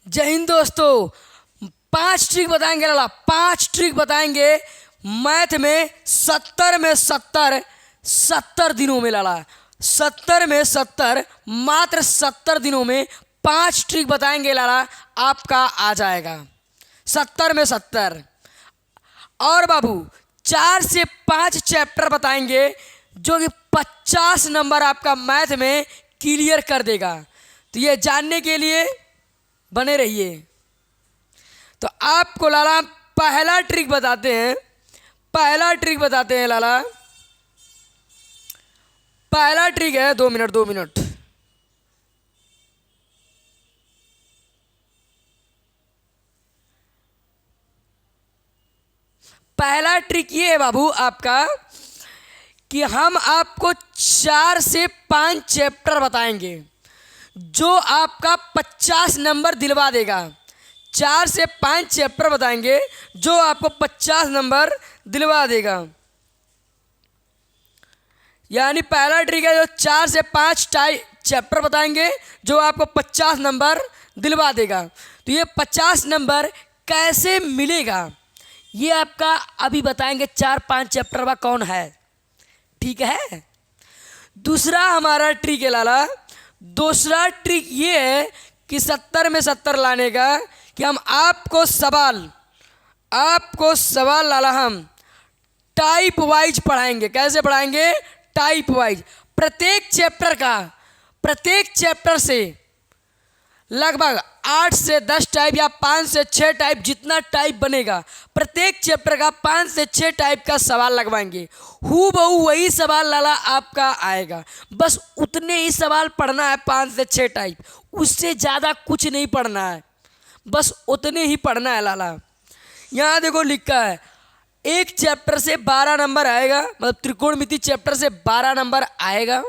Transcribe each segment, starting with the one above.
जय हिंद दोस्तों। 5 ट्रिक बताएंगे लाला, 5 ट्रिक बताएंगे मैथ में 70 में 70 दिनों में लाला, 70 में 70 मात्र 70 दिनों में 5 ट्रिक बताएंगे लाला, आपका आ जाएगा 70 में 70। और बाबू 4 से 5 चैप्टर बताएंगे जो कि 50 नंबर आपका मैथ में क्लियर कर देगा। तो ये जानने के लिए बने रहिए। तो आपको लाला पहला ट्रिक बताते हैं, लाला। पहला ट्रिक है, 2 मिनट। पहला ट्रिक ये है बाबू आपका कि हम आपको 4 से 5 चैप्टर बताएंगे जो आपका 50 नंबर दिलवा देगा। 4 से 5 चैप्टर बताएंगे जो आपको 50 नंबर दिलवा देगा। यानी पहला ट्रिक है जो 4 से 5 चैप्टर बताएंगे जो आपको 50 नंबर दिलवा देगा। तो ये 50 नंबर कैसे मिलेगा ये आपका अभी बताएंगे। 4-5 चैप्टर का कौन है, ठीक है। दूसरा हमारा ट्रिक है लाला, दूसरा ट्रिक ये है कि 70 में 70 लाने का कि हम आपको सवाल लाला हम टाइप वाइज पढ़ाएंगे। कैसे पढ़ाएंगे? Type wise. प्रत्येक चैप्टर से लगभग 8 से 10 टाइप या 5 से 6 टाइप, जितना टाइप बनेगा प्रत्येक चैप्टर का 5 से 6 टाइप का सवाल लगवाएंगे। हूबहू वही सवाल लाला आपका आएगा, बस उतने ही सवाल पढ़ना है, 5 से 6 टाइप, उससे ज़्यादा कुछ नहीं पढ़ना है, बस उतने ही पढ़ना है लाला। यहाँ देखो लिखा है एक चैप्टर से 12 नंबर आएगा, मतलब त्रिकोणमिति चैप्टर से 12 नंबर आएगा।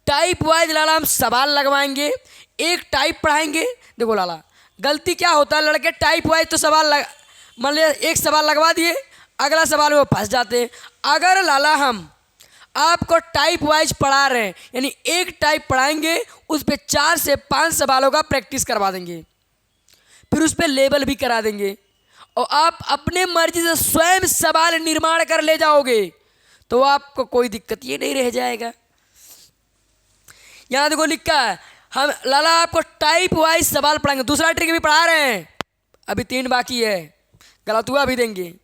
टाइप वाइज लाला हम सवाल लगवाएंगे, एक टाइप पढ़ाएंगे। देखो लाला गलती क्या होता है, लड़के टाइप वाइज तो सवाल मान लिया एक सवाल लगवा दिए, अगला सवाल में वो फंस जाते हैं। अगर लाला हम आपको टाइप वाइज पढ़ा रहे हैं यानी एक टाइप पढ़ाएंगे, उस पर 4 से 5 सवालों का प्रैक्टिस करवा देंगे, फिर उस पर लेबल भी करा देंगे और आप अपने मर्जी से स्वयं सवाल निर्माण कर ले जाओगे तो आपको कोई दिक्कत ये नहीं रह जाएगा। यहाँ देखो लिखा है हम लाला आपको टाइप वाइज सवाल पढ़ाएंगे। दूसरा ट्रिक भी पढ़ा रहे हैं, अभी 3 बाकी है, गलत हुआ भी देंगे।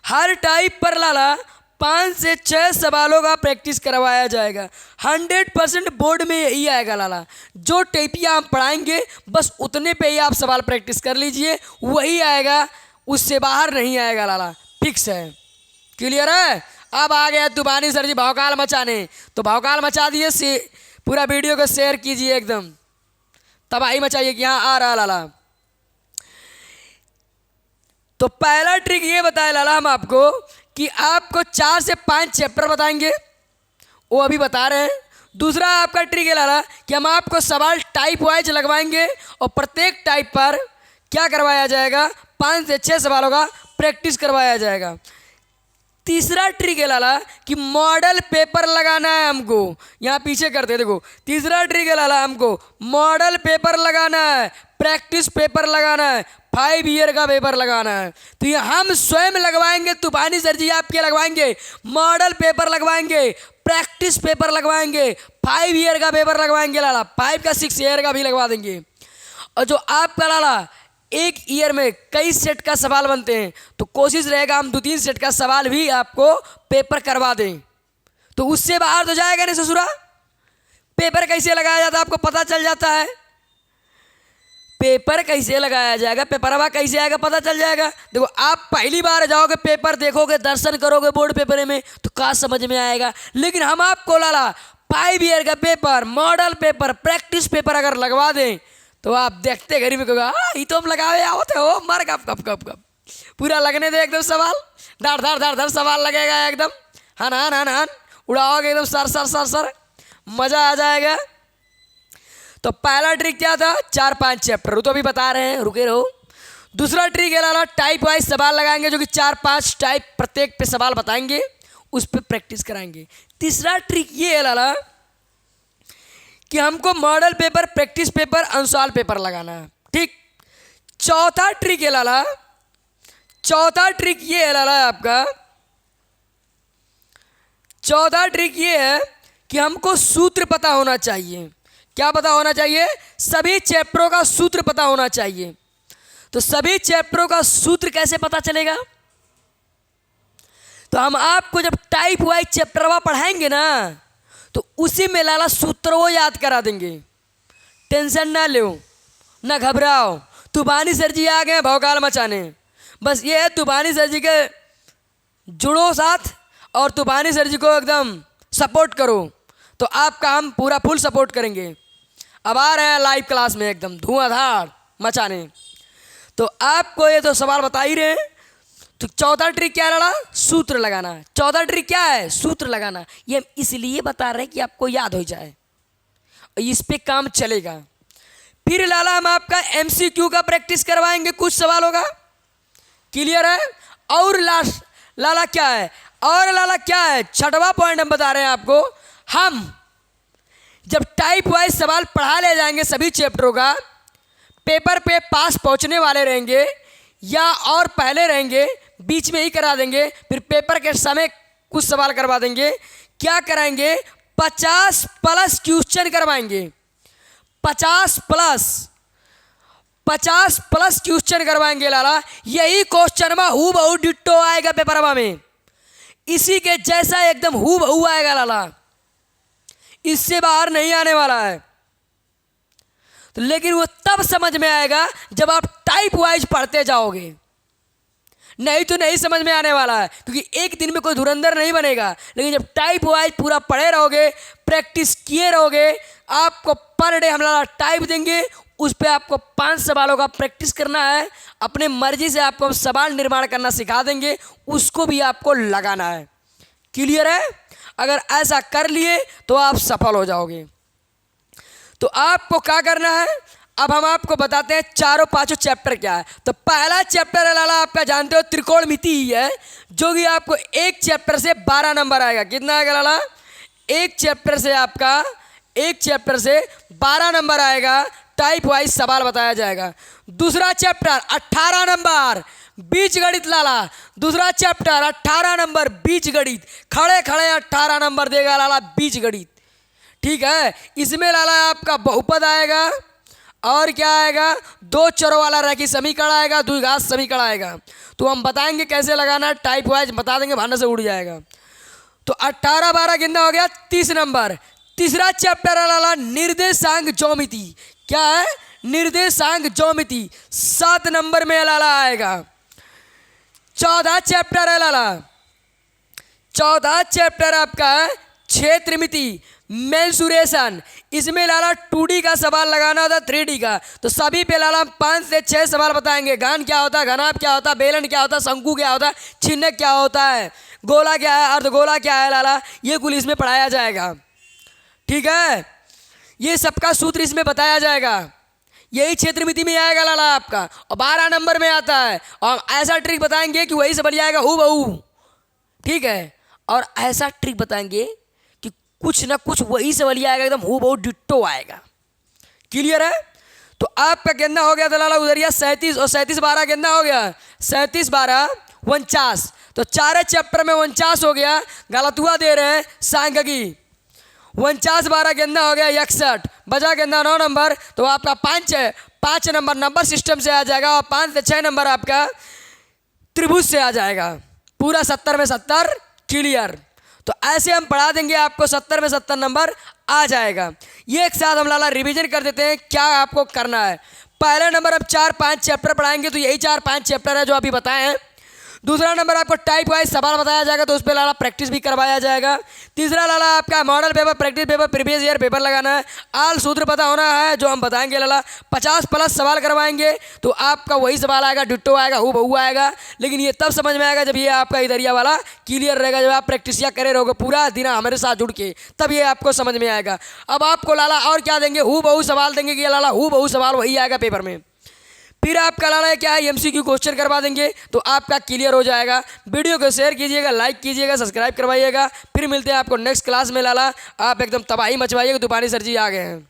हर टाइप पर लाला 5 से 6 सवालों का प्रैक्टिस करवाया जाएगा। 100% बोर्ड में यही आएगा लाला, जो टाइपियाँ हम पढ़ाएंगे बस उतने पे ही आप सवाल प्रैक्टिस कर लीजिए, वही आएगा, उससे बाहर नहीं आएगा लाला, फिक्स है। क्लियर है? अब आ गया तूफानी सर जी भौकाल मचाने, तो भौकाल मचा दिए से पूरा वीडियो को शेयर कीजिए, एकदम तबाही मचाइए कि यहाँ आ रहा लाला। तो पहला ट्रिक ये बताया लाला हम आपको कि आपको 4 से 5 चैप्टर बताएंगे, वो अभी बता रहे हैं। दूसरा आपका ट्रिक है लाला कि हम आपको सवाल टाइप वाइज लगवाएंगे और प्रत्येक टाइप पर क्या करवाया जाएगा, 5 से 6 सवालों का प्रैक्टिस करवाया जाएगा। तीसरा ट्रिक है लाला कि मॉडल पेपर लगाना है हमको, यहाँ पीछे करते देखो। तीसरा ट्रिक है लाला हमको मॉडल पेपर लगाना है, प्रैक्टिस पेपर लगाना है, 5 ईयर का पेपर लगाना है। तो ये हम स्वयं लगवाएंगे, तूफानी सर जी आपके लगवाएंगे, मॉडल पेपर लगवाएंगे, प्रैक्टिस पेपर लगवाएंगे, 5 ईयर का पेपर लगवाएंगे लाला, 5 का 6 ईयर का भी लगवा देंगे। और जो आपका लाला 1 ईयर में कई सेट का सवाल बनते हैं, तो कोशिश रहेगा हम 2-3 सेट का सवाल भी आपको पेपर करवा दें, तो उससे बाहर तो जाएगा नहीं ससुरा। पेपर कैसे लगाया जाता है आपको पता चल जाता है, पेपर कैसे लगाया जाएगा, पेपरवा कैसे आएगा पता चल जाएगा। देखो आप पहली बार जाओगे, पेपर देखोगे, दर्शन करोगे बोर्ड पेपर में, तो क्या समझ में आएगा। लेकिन हम आपको लाला 5 ईयर का paper, model paper, practice paper अगर लगवा दें तो आप देखते घड़ी में कहोगे ये तो हम लगावे आवते हो मर कब पूरा लगने दे एकदम सवाल, धड़ सवाल लगेगा एकदम, हन उड़ाओगे एकदम सर, मज़ा आ जाएगा। तो पहला ट्रिक क्या था, 4-5 चैप्टर, वो तो अभी बता रहे हैं, रुके रहो। दूसरा ट्रिक है लाला टाइप वाइज सवाल लगाएंगे जो कि 4-5 टाइप प्रत्येक पे सवाल बताएंगे, उस पर प्रैक्टिस कराएंगे। तीसरा ट्रिक ये है लाला कि हमको मॉडल पेपर, प्रैक्टिस पेपर, अंशवाल पेपर लगाना है। ठीक। चौथा ट्रिक है लाला, चौथा ट्रिक ये है लाला आपका, चौथा ट्रिक ये है कि हमको सूत्र पता होना चाहिए। क्या पता होना चाहिए? सभी चैप्टरों का सूत्र पता होना चाहिए। तो सभी चैप्टरों का सूत्र कैसे पता चलेगा? तो हम आपको जब टाइप वाइज चैप्टरवा पढ़ाएंगे ना, तो उसी में लाला सूत्र वो याद करा देंगे। टेंशन ना लो, ना घबराओ। तूफानी सर जी आ गए भौकाल मचाने। बस ये है, तूफानी सर जी के जुड़ो साथ और तूफानी सर जी को एकदम सपोर्ट करो, तो आपका हम पूरा फुल सपोर्ट करेंगे। अब आ रहे हैं लाइव क्लास में एकदम धुआंधार मचाने। तो आपको ये तो सवाल बता ही रहे हैं। तो चौथा ट्रिक क्या लड़ा? सूत्र लगाना। चौथा ट्रिक क्या है? सूत्र लगाना। ये हम इसलिए बता रहे हैं कि आपको याद हो जाए, इस पे काम चलेगा। फिर लाला हम आपका एमसीक्यू का प्रैक्टिस करवाएंगे, कुछ सवाल होगा। क्लियर है? और लास्ट लाला क्या है? और लाला क्या है? छठवां पॉइंट हम बता रहे हैं आपको। हम जब टाइप वाइज सवाल पढ़ा ले जाएंगे सभी चैप्टरों का, पेपर पे पास पहुंचने वाले रहेंगे या और पहले रहेंगे, बीच में ही करा देंगे, फिर पेपर के समय कुछ सवाल करवा देंगे। क्या कराएंगे? 50+ क्वेश्चन करवाएंगे। 50+ क्वेश्चन करवाएंगे लाला। यही क्वेश्चन में हु बहु डिट्टो आएगा पेपरवा में, इसी के जैसा एकदम हु बहु आएगा लाला, इससे बाहर नहीं आने वाला है। तो लेकिन वो तब समझ में आएगा जब आप टाइप वाइज पढ़ते जाओगे, नहीं तो नहीं समझ में आने वाला है। क्योंकि एक दिन में कोई धुरंधर नहीं बनेगा, लेकिन जब टाइप वाइज पूरा पढ़े रहोगे, प्रैक्टिस किए रहोगे, आपको पर डे हम लोग टाइप देंगे, उस पर आपको 5 सवालों का प्रैक्टिस करना है। अपने मर्जी से आपको हम सवाल निर्माण करना सिखा देंगे, उसको भी आपको लगाना है। क्लियर है? अगर ऐसा कर लिए तो आप सफल हो जाओगे। तो आपको क्या करना है, अब हम आपको बताते हैं चारों पांचों चैप्टर क्या है। तो पहला चैप्टर है लाला आपका, जानते हो त्रिकोणमिति ही है, जो कि आपको एक चैप्टर से 12 नंबर आएगा। कितना आएगा लाला? एक चैप्टर से आपका 12 नंबर आएगा। टाइप वाइज सवाल बताया जाएगा। दूसरा चैप्टर 18 नंबर बीजगणित लाला। दूसरा चैप्टर 18 नंबर बीजगणित, खड़े खड़े 18 नंबर देगा लाला बीजगणित। ठीक है? इसमें लाला आपका बहुपद आएगा, और क्या आएगा? 2 चरों वाला रैखिक समीकरण आएगा, द्विघात समीकरण आएगा। तो हम बताएंगे कैसे लगाना, टाइप वाइज बता देंगे, भाने से उड़ जाएगा। तो 18 12 कितना हो गया? 30 नंबर। तीसरा चैप्टर है लाला निर्देशांक ज्योमिति। क्या है? निर्देशांक ज्योमिति, 7 नंबर में लाला आएगा। चौथा चैप्टर है लाला, चौथा चैप्टर आपका क्षेत्रमिति मेंसुरेशन। इसमें लाला 2D का सवाल लगाना होता है, 3D का। तो सभी पे लाला 5 से 6 सवाल बताएंगे। घन क्या होता है, घनाभ क्या होता है, बेलन क्या होता है, शंकु क्या होता है, छिन्नक क्या होता है, गोला क्या है, अर्धगोला क्या है लाला, ये कुल इसमें पढ़ाया जाएगा। ठीक है? ये सबका सूत्र इसमें बताया जाएगा। यही क्षेत्रमिति में आएगा लाला आपका, और 12 नंबर में आता है। और ऐसा ट्रिक बताएंगे कि वही से बन जाएगा हू बहू। ठीक है? और ऐसा ट्रिक बताएंगे कि कुछ ना कुछ वही से बन जाएगा, एकदम हू बहू डिट्टो आएगा। क्लियर है? तो आपका कितना हो गया था लाला उधरिया 37, और 37 12 कितना हो गया? 37 12 49। तो 4 चैप्टर में 49 हो गया। गलतुआ दे रहे हैं सांख्यिकी। 49 12 कितना हो गया? 61। बचा कितना? 9 नंबर। तो आपका 5 नंबर नंबर सिस्टम से आ जाएगा, और 5 से 6 नंबर आपका त्रिभुज से आ जाएगा। पूरा 70 में 70। क्लियर? तो ऐसे हम पढ़ा देंगे आपको, 70 में 70 नंबर आ जाएगा। ये एक साथ हम लाला रिवीजन कर देते हैं क्या आपको करना है। पहला नंबर अब 4-5 चैप्टर पढ़ाएंगे, तो यही 4-5 चैप्टर है जो अभी बताए हैं। दूसरा नंबर आपको टाइप वाइज सवाल बताया जाएगा, तो उस पर लाला प्रैक्टिस भी करवाया जाएगा। तीसरा लाला आपका model paper, practice paper, previous year paper लगाना है। आल सूत्र पता होना है, जो हम बताएंगे लाला। 50+ सवाल करवाएंगे, तो आपका वही सवाल आएगा, डिट्टो आएगा, हू बहू आएगा। लेकिन ये तब समझ में आएगा जब ये आपका इधरिया वाला क्लियर रहेगा, जब आप प्रैक्टिस या करे रहोगे पूरा दिन हमारे साथ जुड़ के, तब ये आपको समझ में आएगा। अब आपको लाला और क्या देंगे? हू बहू सवाल देंगे कि लाला हू बहू सवाल वही आएगा पेपर में। फिर आपका लाला क्या है? MCQ क्वेश्चन करवा देंगे, तो आपका क्लियर हो जाएगा। वीडियो को शेयर कीजिएगा, लाइक कीजिएगा, सब्सक्राइब करवाइएगा। फिर मिलते हैं आपको नेक्स्ट क्लास में लाला। आप एकदम तबाही मचवाइएगा, तूफानी सर जी आ गए हैं।